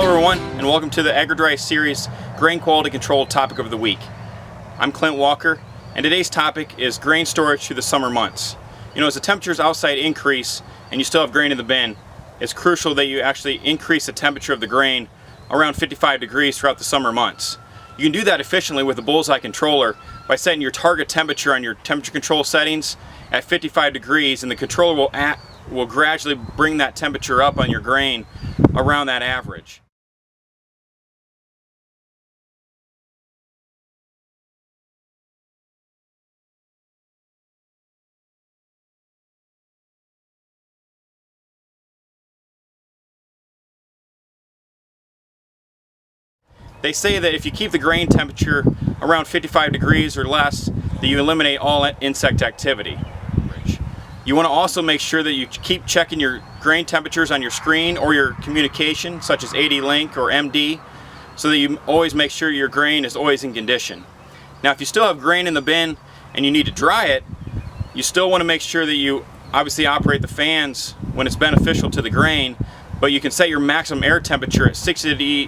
Hello everyone, and welcome to the AgriDry series Grain Quality Control Topic of the Week. I'm Clint Walker, and today's topic is grain storage through the summer months. You know, as the temperatures outside increase and you still have grain in the bin, it's crucial that you actually increase the temperature of the grain around 55 degrees throughout the summer months. You can do that efficiently with a bullseye controller by setting your target temperature on your temperature control settings at 55 degrees, and the controller will gradually bring that temperature up on your grain around that average. They say that if you keep the grain temperature around 55 degrees or less, that you eliminate all insect activity. You want to also make sure that you keep checking your grain temperatures on your screen or your communication, such as AD-Link or MD, so that you always make sure your grain is always in condition. Now, if you still have grain in the bin and you need to dry it, you still want to make sure that you obviously operate the fans when it's beneficial to the grain, but you can set your maximum air temperature at 60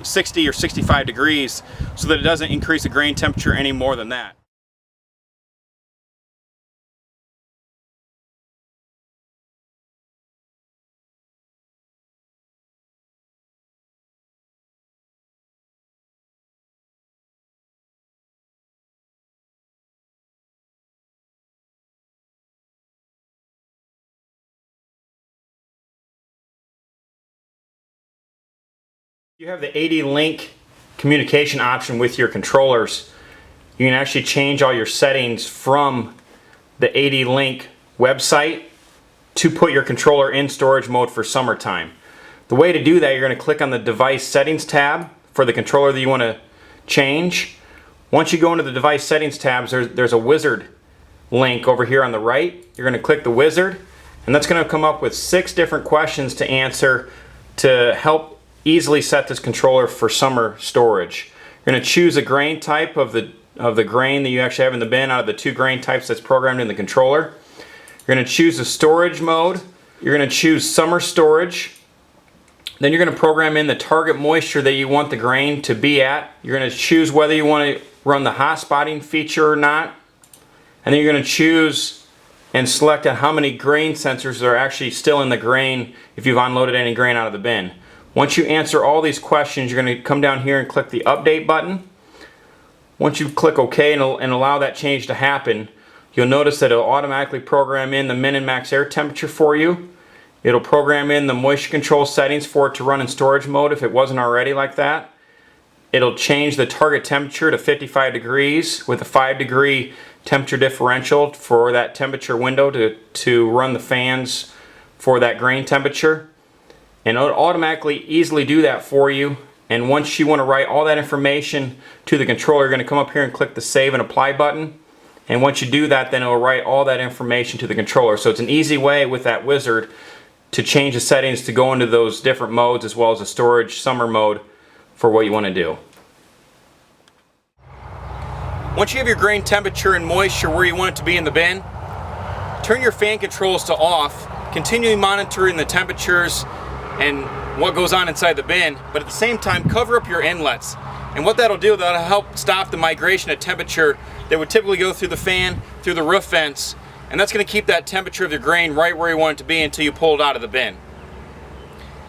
or 65 degrees so that it doesn't increase the grain temperature any more than that. You have the AD-Link communication option with your controllers. You can actually change all your settings from the AD-Link website to put your controller in storage mode for summertime. The way to do that, you're going to click on the device settings tab for the controller that you want to change. Once you go into the device settings tabs, there's a wizard link over here on the right. You're going to click the wizard, and that's going to come up with 6 different questions to answer to help easily set this controller for summer storage. You're going to choose a grain type of the grain that you actually have in the bin out of the 2 grain types that's programmed in the controller. You're going to choose a storage mode. You're going to choose summer storage. Then you're going to program in the target moisture that you want the grain to be at. You're going to choose whether you want to run the hot spotting feature or not. And then you're going to choose and select on how many grain sensors are actually still in the grain if you've unloaded any grain out of the bin. Once you answer all these questions, you're going to come down here and click the update button. Once you click OK and allow that change to happen, you'll notice that it'll automatically program in the min and max air temperature for you. It'll program in the moisture control settings for it to run in storage mode if it wasn't already like that. It'll change the target temperature to 55 degrees with a 5-degree temperature differential for that temperature window to run the fans for that grain temperature. And it'll automatically easily do that for you. And once you want to write all that information to the controller, you're going to come up here and click the Save and Apply button. And once you do that, then it'll write all that information to the controller. So it's an easy way with that wizard to change the settings to go into those different modes, as well as a storage summer mode for what you want to do. Once you have your grain temperature and moisture where you want it to be in the bin, turn your fan controls to off, continually monitoring the temperatures and what goes on inside the bin, but at the same time cover up your inlets. And what that'll do, that'll help stop the migration of temperature that would typically go through the fan, through the roof vents, and that's going to keep that temperature of your grain right where you want it to be until you pull it out of the bin.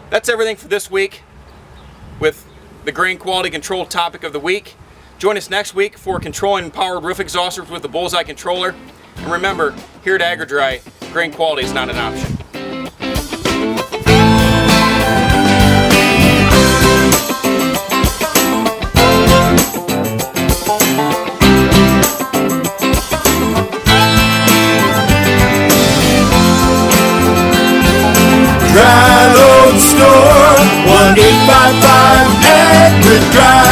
That's everything for this week with the grain quality control topic of the week. Join us next week for controlling powered roof exhausters with the bullseye controller. And remember, here at AgriDry, grain quality is not an option. Dry Load Store, 1855 AgriDry.